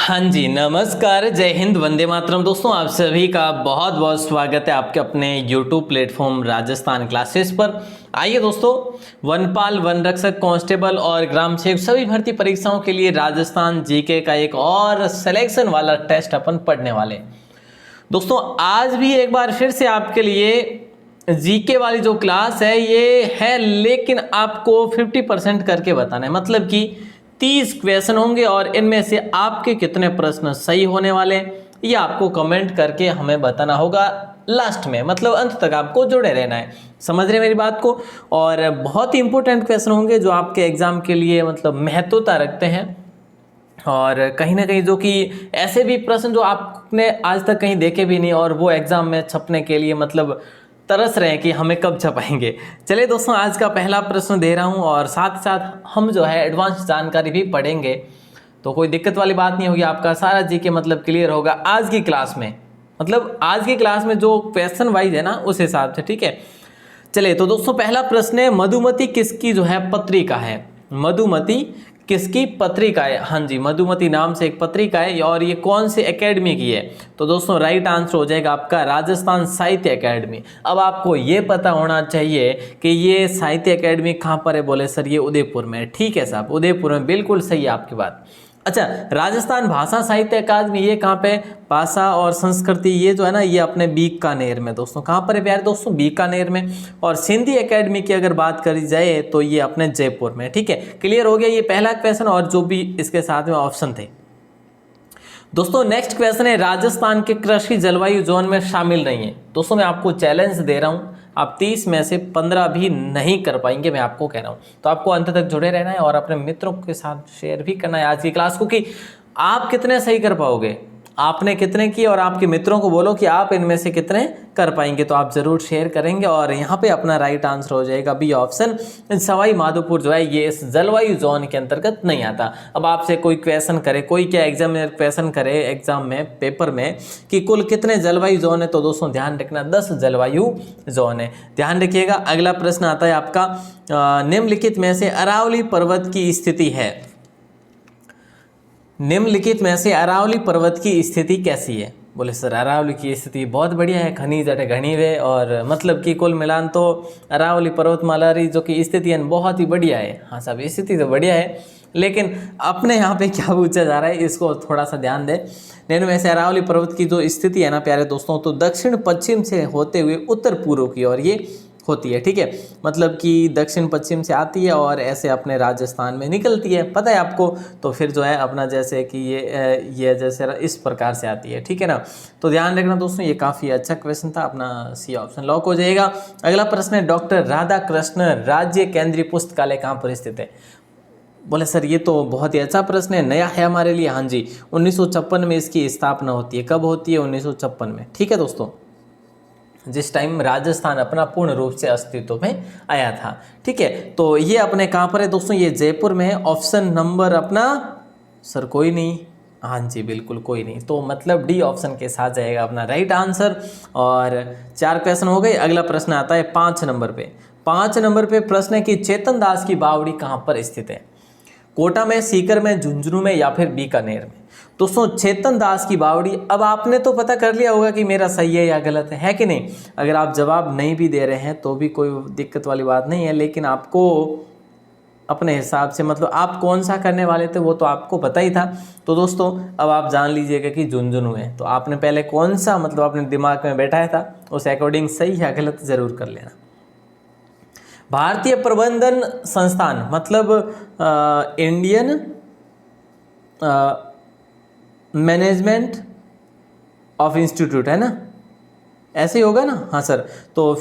हाँ जी, नमस्कार, जय हिंद, वंदे मातरम। दोस्तों, आप सभी का बहुत बहुत स्वागत है आपके अपने YouTube प्लेटफॉर्म राजस्थान क्लासेस पर। आइए दोस्तों, वनपाल, वन रक्षक, कांस्टेबल और ग्राम सेवक सभी भर्ती परीक्षाओं के लिए राजस्थान जीके का एक और सिलेक्शन वाला टेस्ट अपन पढ़ने वाले। दोस्तों, आज भी एक बार फिर से आपके लिए जीके वाली जो क्लास है ये है, लेकिन आपको 50% करके बताना है। मतलब कि 30 क्वेश्चन होंगे और इनमें से आपके कितने प्रश्न सही होने वाले ये आपको कमेंट करके हमें बताना होगा लास्ट में। मतलब अंत तक आपको जुड़े रहना है, समझ रहे मेरी बात को। और बहुत ही इंपॉर्टेंट क्वेश्चन होंगे जो आपके एग्जाम के लिए मतलब महत्वता रखते हैं, और कहीं ना कहीं जो कि ऐसे भी प्रश्न जो आपने आज तक कहीं देखे भी नहीं और वो एग्जाम में छपने के लिए मतलब तरस रहे हैं कि हमें कब छपाएंगे। चलिए दोस्तों, आज का पहला प्रश्न दे रहा हूं और साथ साथ हम जो है एडवांस जानकारी भी पढ़ेंगे, तो कोई दिक्कत वाली बात नहीं होगी। आपका सारा जीके मतलब क्लियर होगा आज की क्लास में। मतलब आज की क्लास में जो क्वेश्चन वाइज है ना, उस हिसाब से, ठीक है। चलिए तो दोस्तों, पहला प्रश्न है, मधुमती किसकी जो है पत्रिका है? मधुमती किसकी पत्रिका है? हाँ जी, मधुमती नाम से एक पत्रिका है और ये कौन से एकेडमी की है? तो दोस्तों, राइट आंसर हो जाएगा आपका राजस्थान साहित्य एकेडमी। अब आपको ये पता होना चाहिए कि ये साहित्य एकेडमी कहाँ पर है। बोले सर ये उदयपुर में है। ठीक है साहब, उदयपुर में, बिल्कुल सही है आपकी बात। अच्छा, राजस्थान भाषा साहित्य अकादमी ये कहाँ पे? भाषा और संस्कृति ये जो है ना, ये अपने बीकानेर में। दोस्तों कहाँ पर है प्यारे दोस्तों? बीकानेर में। और सिंधी एकेडमी की अगर बात करी जाए तो ये अपने जयपुर में। ठीक है, क्लियर हो गया ये पहला क्वेश्चन और जो भी इसके साथ में ऑप्शन थे। दोस्तों नेक्स्ट क्वेश्चन है, राजस्थान के कृषि जलवायु जोन में शामिल नहीं है। दोस्तों मैं आपको चैलेंज दे रहा हूं, आप 30 में से 15 भी नहीं कर पाएंगे, मैं आपको कह रहा हूं। तो आपको अंत तक जुड़े रहना है और अपने मित्रों के साथ शेयर भी करना है आज की क्लास को कि आप कितने सही कर पाओगे, आपने कितने किए, और आपके मित्रों को बोलो कि आप इनमें से कितने कर पाएंगे। तो आप जरूर शेयर करेंगे और यहाँ पे अपना राइट आंसर हो जाएगा बी ऑप्शन। सवाई माधोपुर जो है ये इस जलवायु जोन के अंतर्गत नहीं आता। अब आपसे कोई क्वेश्चन करे, कोई क्या एग्जामिनर क्वेश्चन करे एग्जाम में, पेपर में, कि कुल कितने जलवायु जोन है, तो दोस्तों ध्यान रखना 10 जलवायु जोन है, ध्यान रखिएगा। अगला प्रश्न आता है आपका, निम्नलिखित में से अरावली पर्वत की स्थिति है। निम्नलिखित में से अरावली पर्वत की स्थिति कैसी है? बोले सर अरावली की स्थिति बहुत बढ़िया है, घनी जट घनी वे, और मतलब कि कुल मिलान तो अरावली पर्वतमाला जो कि स्थिति है बहुत ही बढ़िया है। हाँ साहब, स्थिति तो बढ़िया है, लेकिन अपने यहाँ पे क्या पूछा जा रहा है इसको थोड़ा सा ध्यान दें। निम्न में से अरावली पर्वत की जो स्थिति है ना प्यारे दोस्तों, तो दक्षिण पश्चिम से होते हुए उत्तर पूर्व की ओर ये होती है। ठीक है, मतलब कि दक्षिण पश्चिम से आती है और ऐसे अपने राजस्थान में निकलती है, पता है आपको। तो फिर जो है अपना जैसे कि ये जैसे इस प्रकार से आती है, ठीक है ना। तो ध्यान रखना दोस्तों, ये काफ़ी अच्छा क्वेश्चन था, अपना सी ऑप्शन लॉक हो जाएगा। अगला प्रश्न है, डॉक्टर राधा कृष्ण राज्य केंद्रीय पुस्तकालय कहाँ पर स्थित है? बोले सर ये तो बहुत ही अच्छा प्रश्न है, नया है हमारे लिए। हाँ जी, 1956 में इसकी स्थापना होती है। कब होती है? 1956 में। ठीक है दोस्तों, जिस टाइम राजस्थान अपना पूर्ण रूप से अस्तित्व में आया था। ठीक है, तो ये अपने कहाँ पर है दोस्तों? ये जयपुर में है। ऑप्शन नंबर अपना सर कोई नहीं, हाँ जी बिल्कुल कोई नहीं, तो मतलब डी ऑप्शन के साथ जाएगा अपना राइट आंसर। और 4 क्वेश्चन हो गए। अगला प्रश्न आता है 5 नंबर पे। 5 नंबर पे प्रश्न है कि चेतन दास की बावड़ी कहाँ पर स्थित है? कोटा में, सीकर में, झुंझुनू में या फिर बीकानेर में? दोस्तों चेतन दास की बावड़ी, अब आपने तो पता कर लिया होगा कि मेरा सही है या गलत है कि नहीं। अगर आप जवाब नहीं भी दे रहे हैं तो भी कोई दिक्कत वाली बात नहीं है, लेकिन आपको अपने हिसाब से मतलब आप कौन सा करने वाले थे वो तो आपको पता ही था। तो दोस्तों अब आप जान लीजिएगा कि झुंझुनू है। तो आपने पहले कौन सा मतलब अपने दिमाग में बैठाया था, उस अकॉर्डिंग सही या गलत जरूर कर लेना। भारतीय प्रबंधन संस्थान मतलब इंडियन मैनेजमेंट ऑफ इंस्टीट्यूट है ना, ऐसे ही होगा ना? हाँ सर, तो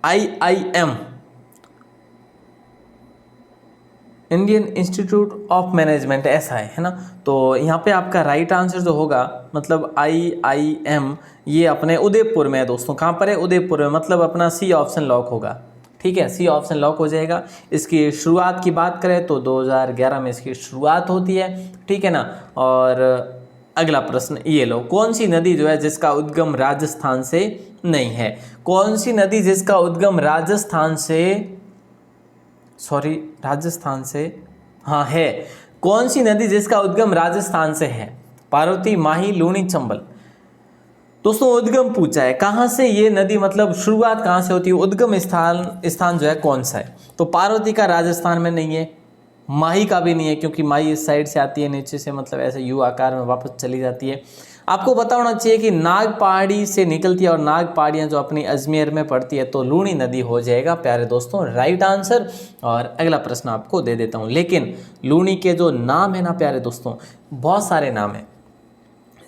IIM Indian institute of management ऐसा है ना। तो यहाँ पे आपका राइट आंसर जो होगा मतलब IIM ये अपने उदयपुर में है दोस्तों। कहाँ पर है? उदयपुर में, मतलब अपना सी ऑप्शन लॉक होगा। ठीक है, सी ऑप्शन लॉक हो जाएगा। इसकी शुरुआत की बात करें तो 2011 में इसकी शुरुआत होती है। ठीक है ना। और अगला प्रश्न ये लो, कौन सी नदी जो है जिसका उद्गम राजस्थान से नहीं है? कौन सी नदी जिसका उद्गम राजस्थान से हाँ है, कौन सी नदी जिसका उद्गम राजस्थान से है? पार्वती, माही, लूनी, चंबल। दोस्तों उद्गम पूछा है, कहाँ से ये नदी, मतलब शुरुआत कहाँ से होती है, उद्गम स्थान जो है कौन सा है? तो पार्वती का राजस्थान में नहीं है, माही का भी नहीं है क्योंकि माही इस साइड से आती है नीचे से, मतलब ऐसे यू आकार में वापस चली जाती है। आपको पता होना चाहिए कि नाग पहाड़ी से निकलती है और नाग पहाड़ियाँ जो अपनी अजमेर में पड़ती है, तो लूनी नदी हो जाएगा प्यारे दोस्तों राइट आंसर। और अगला प्रश्न आपको दे देता हूँ, लेकिन लूनी के जो नाम है ना प्यारे दोस्तों, बहुत सारे नाम हैं।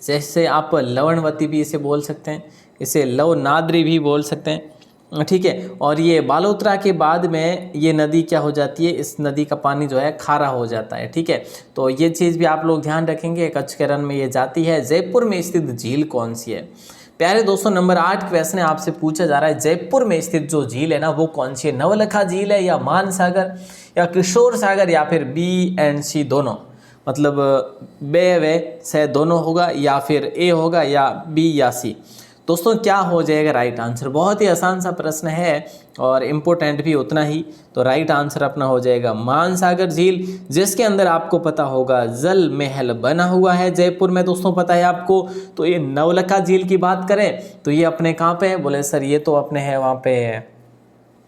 जैसे आप लवणवती भी इसे बोल सकते हैं, इसे लवनाद्री भी बोल सकते हैं, ठीक है। और ये बालोतरा के बाद में ये नदी क्या हो जाती है, इस नदी का पानी जो है खारा हो जाता है, ठीक है। तो ये चीज़ भी आप लोग ध्यान रखेंगे, कच्छ के रण में ये जाती है। जयपुर में स्थित झील कौन सी है? प्यारे दोस्तों नंबर 8 क्वेश्चन आपसे पूछा जा रहा है, जयपुर में स्थित जो झील है ना वो कौन सी है? नवलखा झील है, या मानसागर, या किशोर सागर, या फिर बी एंड सी दोनों, मतलब बे वे से दोनों होगा, या फिर ए होगा, या बी या सी। दोस्तों क्या हो जाएगा राइट आंसर? बहुत ही आसान सा प्रश्न है और इम्पोर्टेंट भी उतना ही। तो राइट आंसर अपना हो जाएगा मानसागर झील, जिसके अंदर आपको पता होगा जल महल बना हुआ है जयपुर में दोस्तों, पता है आपको। तो ये नवलखा झील की बात करें तो ये अपने कहाँ पे है? बोले सर ये तो अपने है वहाँ पे,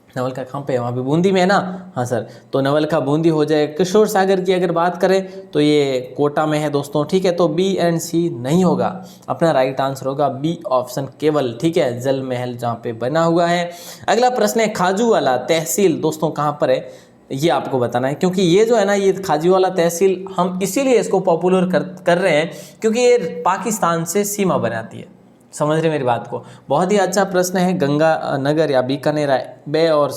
नवलखा कहाँ पे है? वहाँ पे बूंदी में है ना? हाँ सर, तो नवलखा बूंदी हो जाए। किशोर सागर की अगर बात करें तो ये कोटा में है दोस्तों, ठीक है। तो बी एंड सी नहीं होगा, अपना राइट आंसर होगा बी ऑप्शन केवल, ठीक है, जल महल जहाँ पे बना हुआ है। अगला प्रश्न है, खाजूवाला तहसील दोस्तों कहाँ पर है? ये आपको बताना है, क्योंकि ये जो है ना, ये खाजूवाला तहसील हम इसीलिए इसको पॉपुलर कर रहे हैं क्योंकि ये पाकिस्तान से सीमा बनाती है। समझ रहे मेरी बात को? बहुत ही अच्छा प्रश्न है। गंगा नगर या बीकानेर, बे और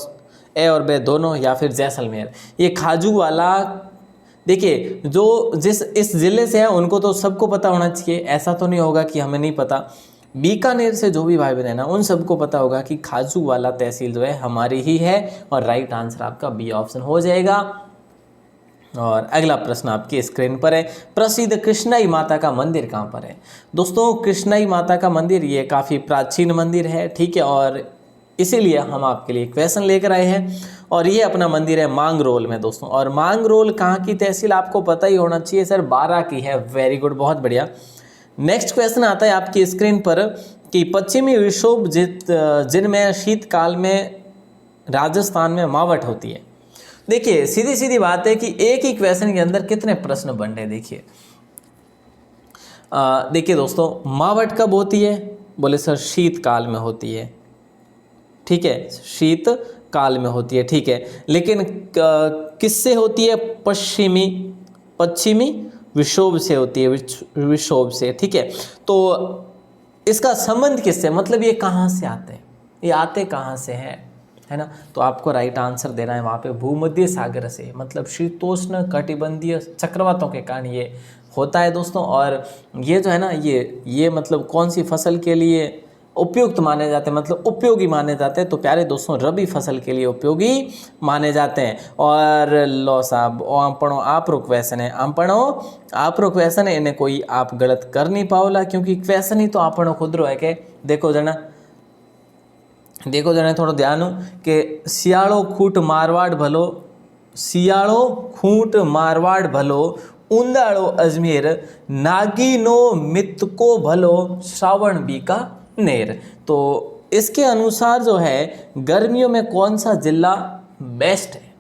ए और बे दोनों, या फिर जैसलमेर। ये खाजूवाला, देखिए जो इस ज़िले से है उनको तो सबको पता होना चाहिए, ऐसा तो नहीं होगा कि हमें नहीं पता। बीकानेर से जो भी भाई बहन है ना उन सबको पता होगा कि खाजूवाला तहसील जो है हमारी ही है, और राइट आंसर आपका बी ऑप्शन हो जाएगा। और अगला प्रश्न आपकी स्क्रीन पर है, प्रसिद्ध कृष्णाई माता का मंदिर कहाँ पर है? दोस्तों कृष्णाई माता का मंदिर ये काफ़ी प्राचीन मंदिर है, ठीक है, और इसीलिए हम आपके लिए क्वेश्चन लेकर आए हैं। और ये अपना मंदिर है मांगरोल में दोस्तों। और मांगरोल कहाँ की तहसील आपको पता ही होना चाहिए सर, 12 की है। वेरी गुड, बहुत बढ़िया। नेक्स्ट क्वेश्चन आता है आपकी स्क्रीन पर कि पश्चिमी विक्षोभ जिनमें शीतकाल में राजस्थान में मावट होती है। देखिए सीधी सीधी बात है कि एक ही क्वेश्चन के अंदर कितने प्रश्न बन रहे। देखिए दोस्तों, मावट कब होती है? बोले सर शीतकाल में होती है, ठीक है, शीतकाल में होती है, ठीक है। लेकिन किससे होती है? पश्चिमी विक्षोभ से होती है, विक्षोभ से, ठीक है। तो इसका संबंध किससे, मतलब ये कहाँ से आते हैं, ये आते कहाँ से हैं, है ना? तो आपको राइट आंसर देना है वहाँ पे भूमध्य सागर से, मतलब शीतोष्ण कटिबंधीय चक्रवातों के कारण ये होता है दोस्तों। और ये जो है ना, ये मतलब कौन सी फसल के लिए उपयुक्त माने जाते हैं, मतलब उपयोगी माने जाते हैं? तो प्यारे दोस्तों रबी फसल के लिए उपयोगी माने जाते हैं। और लो साहब आपणो आपरो क्वेश्चन है, आपरो क्वेश्चन है, इन्हें कोई आप गलत कर नहीं पाओला, क्योंकि क्वेश्चन ही तो आपणो खुद रो है के देखो जना थोड़ा ध्यान हो कि सियाड़ो खूट मारवाड़ भलो उंदाड़ो अजमेर नागीनो मितको भलो श्रावण बीका नेर। तो इसके अनुसार जो है गर्मियों में कौन सा जिला बेस्ट है,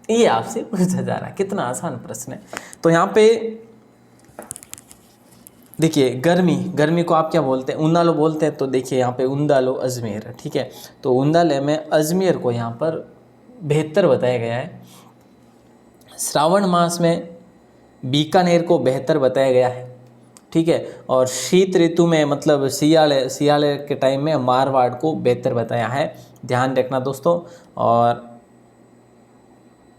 ये आपसे पूछा जा रहा है। कितना आसान प्रश्न है। तो यहाँ पे देखिए गर्मी को आप क्या बोलते हैं? उंदालो बोलते हैं। तो देखिए यहाँ पे उंदालो अजमेर, ठीक है। तो उंदाले में अजमेर को यहाँ पर बेहतर बताया गया है। श्रावण मास में बीकानेर को बेहतर बताया गया है, ठीक है। और शीत ऋतु में मतलब सियाले के टाइम में मारवाड़ को बेहतर बताया है, ध्यान रखना दोस्तों। और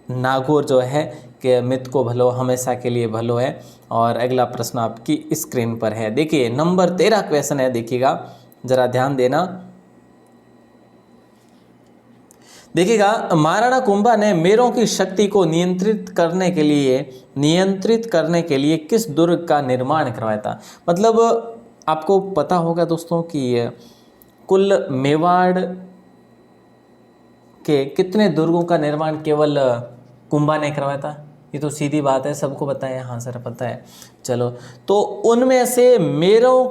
नागौर जो है कि मित को भलो हमेशा के लिए भलो है। और अगला प्रश्न आपकी स्क्रीन पर है, देखिए नंबर 13 क्वेश्चन है, देखिएगा जरा ध्यान देना। देखिएगा, महाराणा कुंभा ने मेरों की शक्ति को नियंत्रित करने के लिए किस दुर्ग का निर्माण करवाया था? मतलब आपको पता होगा दोस्तों कि कुल मेवाड़ के कितने दुर्गों का निर्माण केवल कुंभा ने करवाया था? ये तो सीधी बात है, सबको पता है। हाँ सर पता है। चलो, तो उनमें से मेरों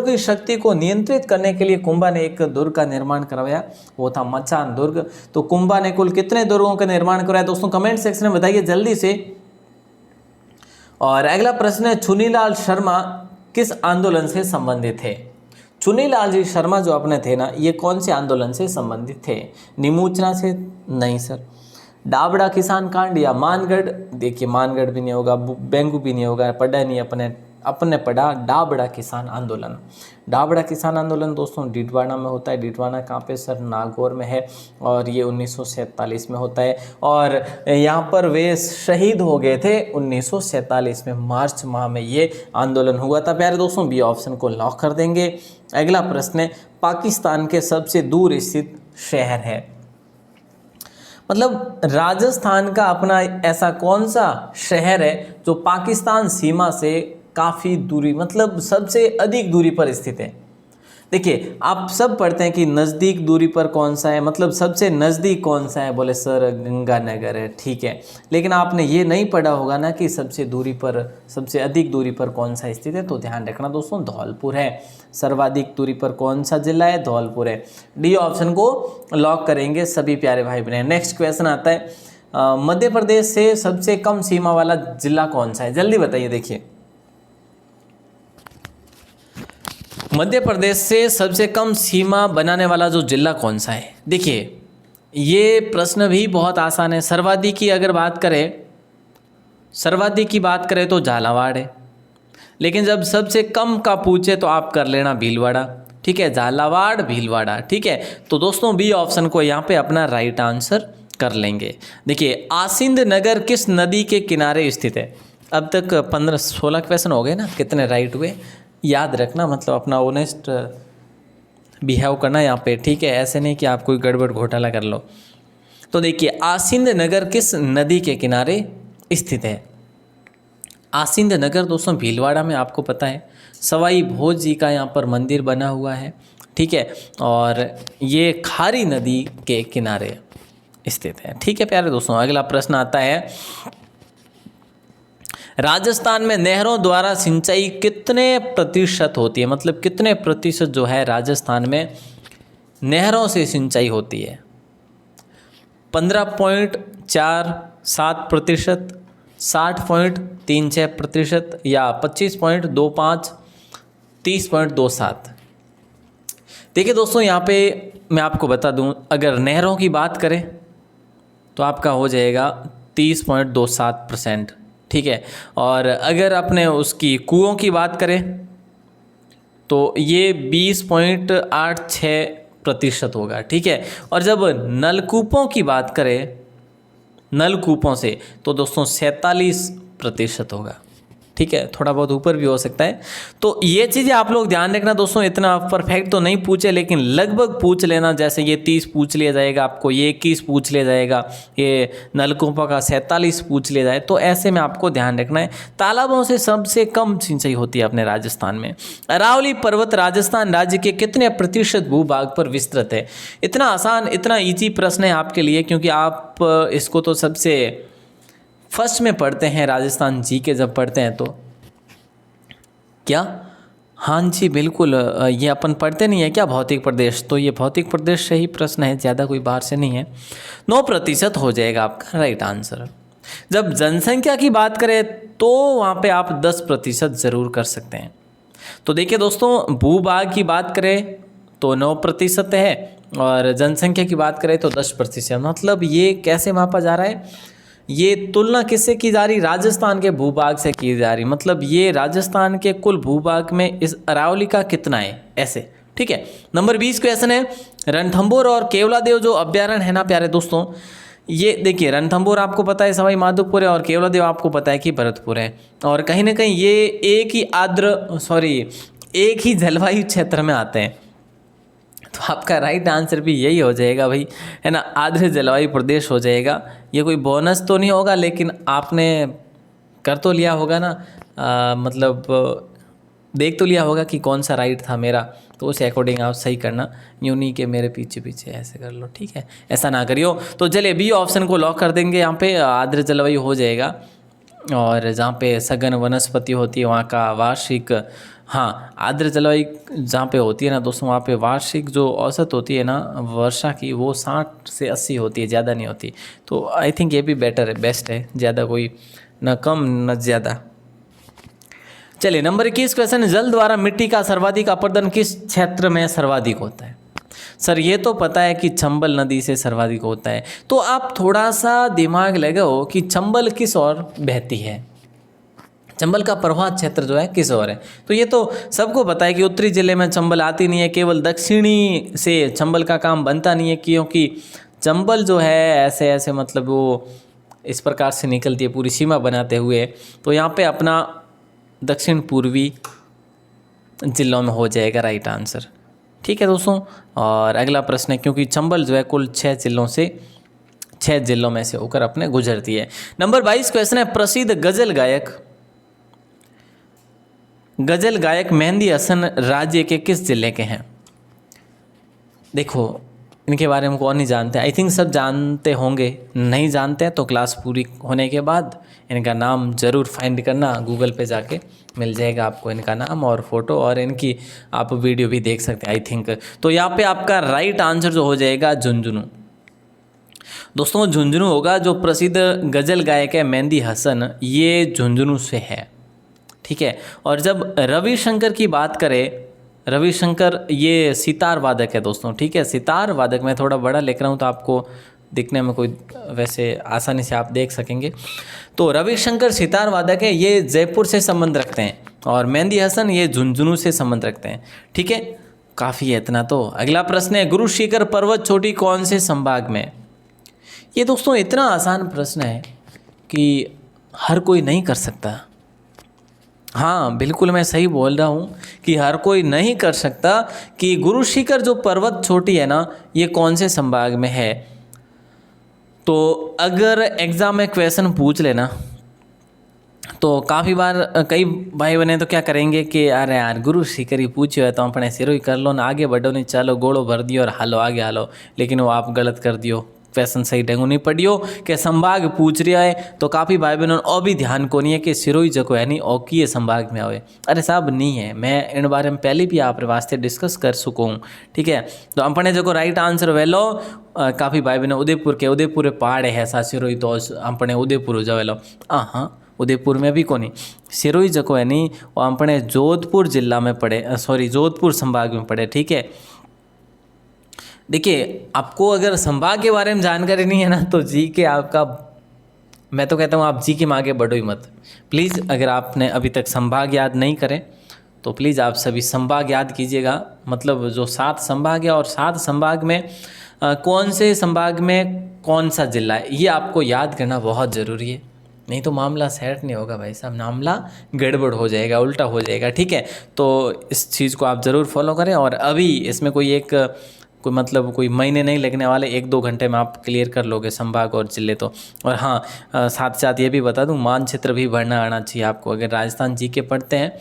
की शक्ति को नियंत्रित करने के लिए कुंभा ने एक दुर्ग का निर्माण करवाया, वो था मचान दुर्ग। तो कुंभा ने कुल कितने दुर्गों का निर्माण करवाया दोस्तों, कमेंट सेक्शन में बताइए जल्दी से। और अगला प्रश्न है, चुनीलाल शर्मा किस आंदोलन से संबंधित थे? चुनीलाल जी शर्मा जो अपने थे ना, ये कौन से आंदोलन से संबंधित थे? निमूचना से? नहीं सर। डाबड़ा किसान कांड या मानगढ़? देखिए मानगढ़ भी नहीं होगा, बेंगू भी नहीं होगा, पढ़ा नहीं अपने पढ़ा डाबड़ा किसान आंदोलन। डाबड़ा किसान आंदोलन दोस्तों डीडवाना में होता है। डीडवाना कहाँ पे सर? नागौर में है, और ये 1947 में होता है। और यहाँ पर वे शहीद हो गए थे 1947 में, मार्च माह में ये आंदोलन हुआ था। प्यारे दोस्तों बी ऑप्शन को लॉक कर देंगे। अगला प्रश्न है, पाकिस्तान के सबसे दूर स्थित शहर है? मतलब राजस्थान का अपना ऐसा कौन सा शहर है जो पाकिस्तान सीमा से काफ़ी दूरी, मतलब सबसे अधिक दूरी पर स्थित है? देखिए आप सब पढ़ते हैं कि नज़दीक दूरी पर कौन सा है, मतलब सबसे नज़दीक कौन सा है, बोले सर गंगानगर है, ठीक है। लेकिन आपने ये नहीं पढ़ा होगा ना कि सबसे अधिक दूरी पर कौन सा स्थित है। तो ध्यान रखना दोस्तों, धौलपुर है। सर्वाधिक दूरी पर कौन सा जिला है? धौलपुर है। डी ऑप्शन को लॉक करेंगे सभी प्यारे भाई बहन। नेक्स्ट क्वेश्चन आता है, मध्य प्रदेश से सबसे कम सीमा वाला जिला कौन सा है? जल्दी बताइए। देखिए मध्य प्रदेश से सबसे कम सीमा बनाने वाला जो जिला कौन सा है? देखिए ये प्रश्न भी बहुत आसान है। सर्वाधिक की बात करें तो झालावाड़ है, लेकिन जब सबसे कम का पूछे तो आप कर लेना भीलवाड़ा, ठीक है। झालावाड़ भीलवाड़ा, ठीक है। तो दोस्तों बी ऑप्शन को यहाँ पे अपना राइट आंसर कर लेंगे। देखिए आसिंद नगर किस नदी के किनारे स्थित है? अब तक 15-16 क्वेश्चन हो गए ना, कितने राइट हुए याद रखना, मतलब अपना ऑनेस्ट बिहेव करना यहाँ पे, ठीक है। ऐसे नहीं कि आप कोई गड़बड़ घोटाला कर लो। तो देखिए आसिंद नगर किस नदी के किनारे स्थित है? आसिंद नगर दोस्तों भीलवाड़ा में, आपको पता है सवाई भोज जी का यहाँ पर मंदिर बना हुआ है, ठीक है। और ये खारी नदी के किनारे स्थित है, ठीक है प्यारे दोस्तों। अगला प्रश्न आता है, राजस्थान में नहरों द्वारा सिंचाई कितने प्रतिशत होती है? मतलब कितने प्रतिशत जो है राजस्थान में नहरों से सिंचाई होती है? 15.47%, 60.36% या 25.25, 30.27? देखिए दोस्तों यहाँ पे मैं आपको बता दूं, अगर नहरों की बात करें तो आपका हो जाएगा 30.27%, ठीक है। और अगर अपने उसकी कुओं की बात करें तो ये 20.86% होगा, ठीक है। और जब नलकूपों की बात करें, नलकूपों से, तो दोस्तों 47% होगा, ठीक है। थोड़ा बहुत ऊपर भी हो सकता है। तो ये चीज़ें आप लोग ध्यान रखना दोस्तों, इतना परफेक्ट तो नहीं पूछे लेकिन लगभग पूछ लेना। जैसे ये 30 पूछ लिया जाएगा आपको, ये 21 पूछ लिया जाएगा, ये नलकूपों का 47 पूछ लिया जाए, तो ऐसे में आपको ध्यान रखना है। तालाबों से सबसे कम सिंचाई होती है अपने राजस्थान में। अरावली पर्वत राजस्थान राज्य के कितने प्रतिशत भूभाग पर विस्तृत है? इतना आसान, इतना ईजी प्रश्न है आपके लिए, क्योंकि आप इसको तो सबसे फर्स्ट में पढ़ते हैं राजस्थान जी के जब पढ़ते हैं तो। क्या? हाँ जी बिल्कुल, ये अपन पढ़ते नहीं है क्या भौतिक प्रदेश? तो ये भौतिक प्रदेश से ही प्रश्न है, ज़्यादा कोई बाहर से नहीं है। 9% हो जाएगा आपका राइट आंसर। जब जनसंख्या की बात करें तो वहाँ पे आप 10% ज़रूर कर सकते हैं। तो देखिए दोस्तों, भूभाग की बात करें तो 9% है, और जनसंख्या की बात करें तो 10%। मतलब ये कैसे मापा जा रहा है? ये तुलना किससे की जा रही? राजस्थान के भूभाग से की जा रही। मतलब ये राजस्थान के कुल भूभाग में इस अरावली का कितना है, ऐसे, ठीक है। नंबर 20 क्वेश्चन है, रणथंभौर और केवलादेव जो अभ्यारण्य है ना प्यारे दोस्तों, ये देखिए रणथंभौर आपको पता है सवाई माधोपुर है, और केवलादेव आपको पता है कि भरतपुर है। और कहीं ना कहीं ये एक ही जलवायु क्षेत्र में आते हैं। तो आपका राइट आंसर भी यही हो जाएगा भाई, है ना, आर्द्र जलवायु प्रदेश हो जाएगा। ये कोई बोनस तो नहीं होगा, लेकिन आपने कर तो लिया होगा ना, मतलब देख तो लिया होगा कि कौन सा राइट था मेरा, तो उस अकॉर्डिंग आप सही करना, यूँ नहीं कि मेरे पीछे पीछे ऐसे कर लो, ठीक है, ऐसा ना करियो। तो चलिए बी ऑप्शन को लॉक कर देंगे, यहाँ पे आर्द्र जलवायु हो जाएगा। और जहाँ पे सघन वनस्पति होती है वहाँ का वार्षिक, हाँ आर्द्र जलवायु जहाँ पे होती है ना दोस्तों, वहाँ पे वार्षिक जो औसत होती है ना वर्षा की, वो 60 से 80 होती है, ज़्यादा नहीं होती। तो आई थिंक ये भी बेटर है, बेस्ट है, ज़्यादा कोई न कम न ज़्यादा। चलिए नंबर 21 क्वेश्चन, जल द्वारा मिट्टी का सर्वाधिक अपरदन किस क्षेत्र में सर्वाधिक होता है? सर ये तो पता है कि चंबल नदी से सर्वाधिक होता है, तो आप थोड़ा सा दिमाग लगाओ कि चंबल किस ओर बहती है, चंबल का प्रवाह क्षेत्र जो है किस ओर है। तो ये तो सबको पता है कि उत्तरी जिले में चंबल आती नहीं है, केवल दक्षिणी से चंबल का काम बनता नहीं है, क्योंकि चंबल जो है ऐसे ऐसे मतलब वो इस प्रकार से निकलती है पूरी सीमा बनाते हुए। तो यहाँ पे अपना दक्षिण पूर्वी जिलों में हो जाएगा राइट आंसर, ठीक है दोस्तों। और अगला प्रश्न है, क्योंकि चंबल जो है कुल 6 जिलों में से होकर अपने गुजरती है। नंबर 22 क्वेश्चन है, प्रसिद्ध गजल गायक मेहंदी हसन राज्य के किस जिले के हैं? देखो इनके बारे में कौन नहीं जानते, आई थिंक सब जानते होंगे, नहीं जानते हैं तो क्लास पूरी होने के बाद इनका नाम ज़रूर फाइंड करना, गूगल पे जाके मिल जाएगा आपको इनका नाम और फोटो, और इनकी आप वीडियो भी देख सकते हैं आई थिंक। तो यहाँ पे आपका राइट आंसर जो हो जाएगा झुंझुनू। दोस्तों झुंझुनू होगा, जो प्रसिद्ध गज़ल गायक है मेहंदी हसन, ये झुंझुनू से है, ठीक है। और जब रविशंकर की बात करें, रविशंकर ये सितार वादक है दोस्तों, ठीक है, सितार वादक। मैं थोड़ा बड़ा लिख रहा हूँ तो आपको दिखने में कोई वैसे आसानी से आप देख सकेंगे। तो रविशंकर सितार वादक है, ये जयपुर से संबंध रखते हैं, और मेहंदी हसन ये झुंझुनू से संबंध रखते हैं, ठीक है। काफ़ी है इतना तो। अगला प्रश्न है, गुरु शिखर पर्वत चोटी कौन से संभाग में? ये दोस्तों इतना आसान प्रश्न है कि हर कोई नहीं कर सकता। हाँ बिल्कुल मैं सही बोल रहा हूँ कि हर कोई नहीं कर सकता कि गुरु शिखर जो पर्वत चोटी है ना, ये कौन से संभाग में है। तो अगर एग्ज़ाम में क्वेश्चन पूछ लेना तो काफ़ी बार कई भाई बने तो क्या करेंगे कि अरे यार गुरु शिखर ही पूछे है तो अपने सिरों ही कर लो ना, आगे बढ़ो नहीं, चलो गोड़ो भर दियो और हालो आगे हालो। लेकिन वो आप गलत कर दियो, क्वेश्चन सही ढंग नहीं पढ़ियो कि संभाग पूछ रहा है। तो काफ़ी भाई बहनों और भी ध्यान को नहीं है कि सिरोही जगह है नहीं और किए संभाग में आवे। अरे साहब नहीं है, मैं इन बारे में पहले भी आप वास्ते डिस्कस कर चुका हूँ, ठीक है। तो अपने जो राइट आंसर वेलो काफ़ी भाई बहनों उदयपुर पहाड़ है ऐसा सिरोही, तो अपने उदयपुर जावेलो। हाँ उदयपुर में भी कोनी, सिरोही जगह है नहीं, वो अपने जोधपुर जिला में पड़े, सॉरी जोधपुर संभाग में पड़े, ठीक है। देखिए आपको अगर संभाग के बारे में जानकारी नहीं है ना तो जी के आपका, मैं तो कहता हूँ आप जी के में आगे बढ़ो ही मत प्लीज़। अगर आपने अभी तक संभाग याद नहीं करे तो प्लीज़ आप सभी संभाग याद कीजिएगा, मतलब जो 7 संभाग है और 7 संभाग में कौन से संभाग में कौन सा जिला है, ये आपको याद करना बहुत ज़रूरी है। नहीं तो मामला सेट नहीं होगा भाई साहब, मामला गड़बड़ हो जाएगा, उल्टा हो जाएगा, ठीक है। तो इस चीज़ को आप ज़रूर फॉलो करें। और अभी इसमें कोई मतलब कोई महीने नहीं लगने वाले, 1-2 घंटे में आप क्लियर कर लोगे संभाग और जिले तो। और हाँ साथ साथ ये भी बता दूं, मानचित्र भी भरना आना चाहिए आपको। अगर राजस्थान जीके पढ़ते हैं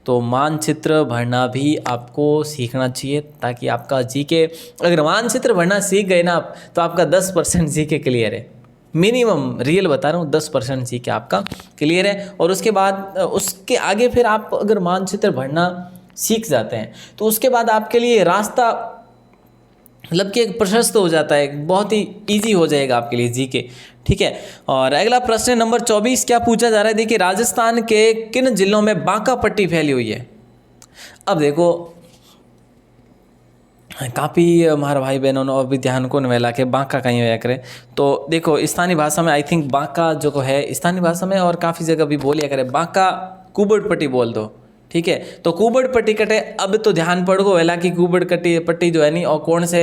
तो मानचित्र भरना भी आपको सीखना चाहिए, ताकि आपका जीके, अगर मानचित्र भरना सीख गए ना आप तो आपका 10% जीके क्लियर है, मिनिमम रियल बता रहा हूँ 10% जीके आपका क्लियर है। और उसके बाद उसके आगे फिर आप अगर मानचित्र भरना सीख जाते हैं तो उसके बाद आपके लिए रास्ता मतलब कि एक प्रशस्त हो जाता है, बहुत ही इजी हो जाएगा आपके लिए जीके, ठीक है। और अगला प्रश्न नंबर 24 क्या पूछा जा रहा है, देखिए राजस्थान के किन जिलों में बांका पट्टी फैली हुई है? अब देखो काफ़ी हमारे भाई बहनों ने अभी ध्यान को नवेला के बांका कहीं होया करे। तो देखो स्थानीय भाषा में आई थिंक बांका जो है स्थानीय भाषा में और काफ़ी जगह भी बोलिया करे, बांका कुबड़ पट्टी बोल दो, ठीक है। तो कुबड़ पट्टी कटे, अब तो ध्यान पड़ गो वेला कि कुबड़ पट्टी जो है नी और कौन से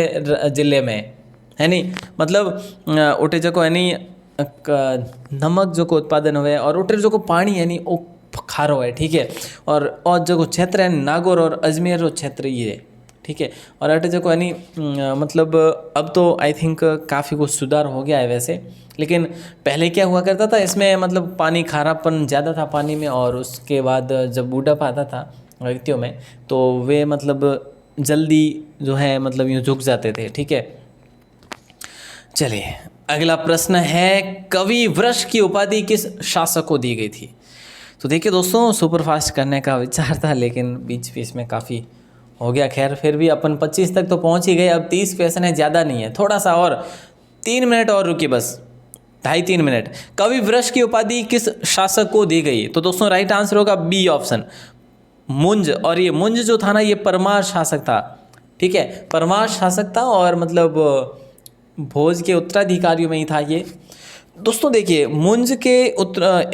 जिले में है नी, मतलब उठे जो है नी नमक जो को उत्पादन हुए और उठे जो को पानी है नी वो खारो है, ठीक है। और जो क्षेत्र है नागौर और अजमेर जो क्षेत्र ये है, ठीक है। और अटे जो है नी मतलब अब तो आई थिंक काफ़ी कुछ सुधार हो गया है वैसे, लेकिन पहले क्या हुआ करता था इसमें, मतलब पानी खारापन ज़्यादा था पानी में, और उसके बाद जब बूढ़ापा आता था व्यक्तियों में, तो वे मतलब जल्दी जो है मतलब यूँ झुक जाते थे। ठीक है, चलिए अगला प्रश्न है, कवि वृष की उपाधि किस शासक को दी गई थी? तो देखिए दोस्तों, सुपरफास्ट करने का विचार था लेकिन बीच बीच में काफ़ी हो गया। खैर फिर भी अपन 25 तक तो पहुंच ही गए। अब 30 क्वेश्चन है, ज़्यादा नहीं है, थोड़ा सा और 3 मिनट और रुकिए, बस 2.5-3 मिनट। कवि वृष की उपाधि किस शासक को दी गई? तो दोस्तों राइट आंसर होगा बी ऑप्शन, मुंज। और ये मुंज जो था ना, ये परमार शासक था। ठीक है, परमार शासक था और मतलब भोज के उत्तराधिकारियों में ही था ये। दोस्तों देखिए, मुंज के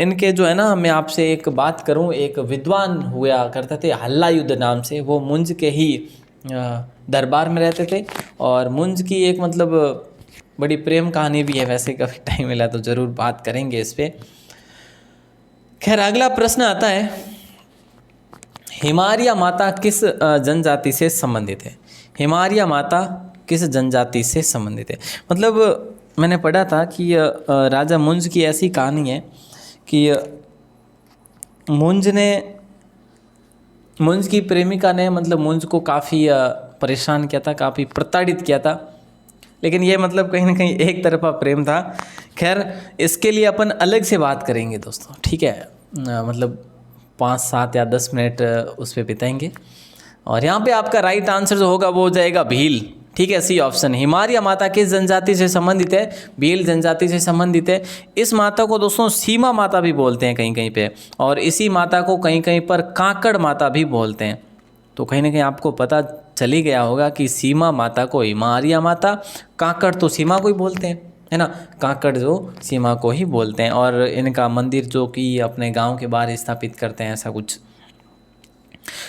इनके जो है ना, मैं आपसे एक बात करूं, एक विद्वान हुआ करते थे हल्लायुद्ध नाम से, वो मुंज के ही दरबार में रहते थे। और मुंज की एक मतलब बड़ी प्रेम कहानी भी है, वैसे कभी टाइम मिला तो ज़रूर बात करेंगे इस पर। खैर अगला प्रश्न आता है, हिमारिया माता किस जनजाति से संबंधित है? हिमारिया माता किस जनजाति से संबंधित है? मतलब मैंने पढ़ा था कि राजा मुंज की ऐसी कहानी है कि मुंज की प्रेमिका ने मतलब मुंज को काफ़ी परेशान किया था, काफ़ी प्रताड़ित किया था, लेकिन ये मतलब कहीं ना कहीं एक तरफा प्रेम था। खैर इसके लिए अपन अलग से बात करेंगे दोस्तों। ठीक है, मतलब 5, 7 या 10 मिनट उस पर बिताएंगे। और यहाँ पे आपका राइट आंसर जो होगा वो हो जाएगा भील। ठीक है, सी ऑप्शन। हिमारिया माता किस जनजाति से संबंधित है? भील जनजाति से संबंधित है। इस माता को दोस्तों सीमा माता भी बोलते हैं कहीं कहीं पे, और इसी माता को कहीं कहीं पर काकड़ माता भी बोलते हैं। तो कहीं ना कहीं आपको पता चल ही गया होगा कि सीमा माता को हिमारिया माता, काकड़ तो सीमा को ही बोलते हैं, है ना, काकड़ जो सीमा को ही बोलते हैं। और इनका मंदिर जो कि अपने गाँव के बाहर स्थापित करते हैं, ऐसा कुछ।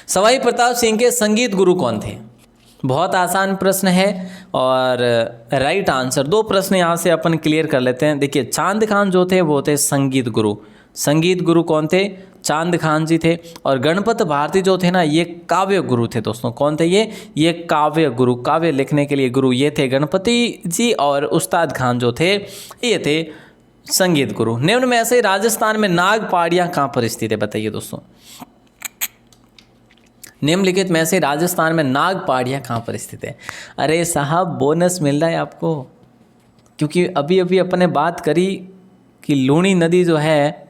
सवाई प्रताप सिंह के संगीत गुरु कौन थे? बहुत आसान प्रश्न है और राइट आंसर। 2 प्रश्न यहाँ से अपन क्लियर कर लेते हैं। देखिए, चांद खान जो थे वो थे संगीत गुरु। संगीत गुरु कौन थे? चांद खान जी थे। और गणपत भारती जो थे ना, ये काव्य गुरु थे दोस्तों। कौन थे ये काव्य गुरु, काव्य लिखने के लिए गुरु ये थे गणपति जी। और उस्ताद खान जो थे ये थे संगीत गुरु। निम्न में से राजस्थान में नाग पहाड़ियाँ कहाँ पर स्थित है? बताइए दोस्तों, निम्नलिखित में से राजस्थान में नाग पहाड़ियाँ कहाँ पर स्थित है? अरे साहब, बोनस मिल रहा है आपको, क्योंकि अभी अभी अपने बात करी कि लूणी नदी जो है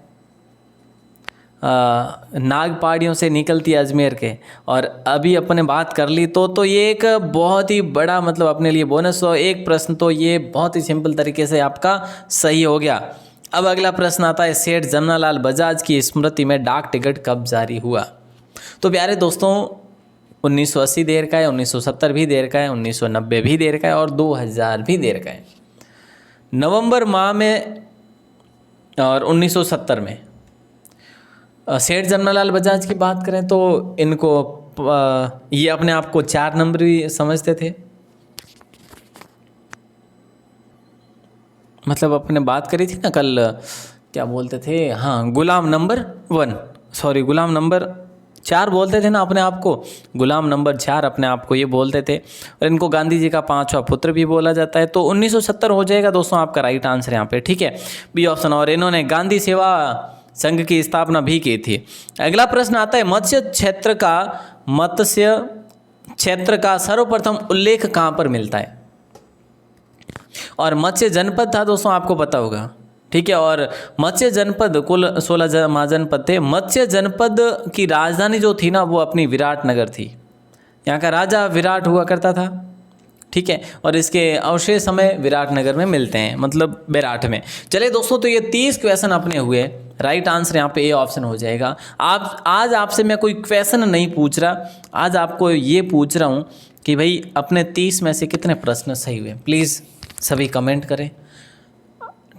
नाग पहाड़ियों से निकलती है अजमेर के, और अभी अपने बात कर ली तो ये एक बहुत ही बड़ा मतलब अपने लिए बोनस। और एक प्रश्न तो ये बहुत ही सिंपल तरीके से आपका सही हो गया। अब अगला प्रश्न आता है, सेठ जमनालाल बजाज की स्मृति में डाक टिकट कब जारी हुआ? तो प्यारे दोस्तों, 1980 देर का है, 1970 भी देर का है, 1990 भी देर का है और 2000 भी देर का है। नवंबर माह में और 1970 में सेठ जमनालाल बजाज की बात करें तो इनको ये अपने आप को 4 नंबरी समझते थे। मतलब अपने बात करी थी ना कल, क्या बोलते थे, हाँ, गुलाम नंबर 4 बोलते थे ना अपने आप को, गुलाम नंबर 4 अपने आप को ये बोलते थे। और इनको गांधी जी का 5वां पुत्र भी बोला जाता है। तो 1970 हो जाएगा दोस्तों आपका राइट आंसर यहाँ पे। ठीक है, बी ऑप्शन। और इन्होंने गांधी सेवा संघ की स्थापना भी की थी। अगला प्रश्न आता है, मत्स्य क्षेत्र का सर्वप्रथम उल्लेख कहाँ पर मिलता है? और मत्स्य जनपद था दोस्तों, आपको पता होगा। ठीक है, और मत्स्य जनपद कुल 16 महाजनपद थे। मत्स्य जनपद की राजधानी जो थी ना, वो अपनी विराटनगर थी। यहाँ का राजा विराट हुआ करता था। ठीक है, और इसके अवशेष हमें विराटनगर में मिलते हैं, मतलब बेराट में। चलिए दोस्तों, तो ये 30 क्वेश्चन अपने हुए। राइट आंसर यहाँ पे ए ऑप्शन हो जाएगा। आज आपसे मैं कोई क्वेश्चन नहीं पूछ रहा, आज आपको ये पूछ रहा हूँ कि भाई अपने 30 में से कितने प्रश्न सही हुए। प्लीज़ सभी कमेंट करें।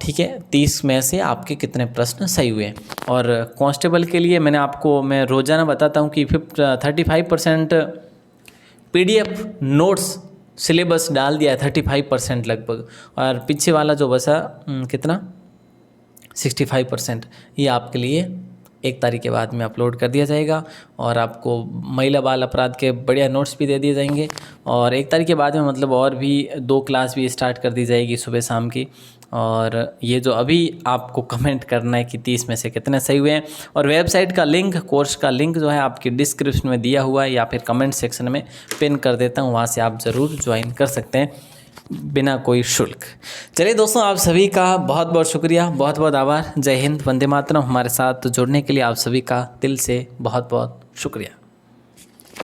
ठीक है, 30 में से आपके कितने प्रश्न सही हुए। और कांस्टेबल के लिए मैं रोज़ाना बताता हूँ कि 35% PDF नोट्स सिलेबस डाल दिया है, 35% लगभग। और पीछे वाला जो बचा कितना 65%, ये आपके लिए 1 तारीख के बाद में अपलोड कर दिया जाएगा। और आपको महिला बाल अपराध के बढ़िया नोट्स भी दे दिए जाएंगे। और 1 तारीख के बाद में मतलब और भी 2 क्लास भी स्टार्ट कर दी जाएगी सुबह शाम की। और ये जो अभी आपको कमेंट करना है कि 30 में से कितने सही हुए हैं, और वेबसाइट का लिंक, कोर्स का लिंक जो है आपकी डिस्क्रिप्शन में दिया हुआ है या फिर कमेंट सेक्शन में पिन कर देता हूँ, वहाँ से आप ज़रूर ज्वाइन कर सकते हैं बिना कोई शुल्क। चलिए दोस्तों, आप सभी का बहुत बहुत शुक्रिया, बहुत बहुत आभार। जय हिंद, वंदे मातरम। हमारे साथ जुड़ने के लिए आप सभी का दिल से बहुत बहुत शुक्रिया।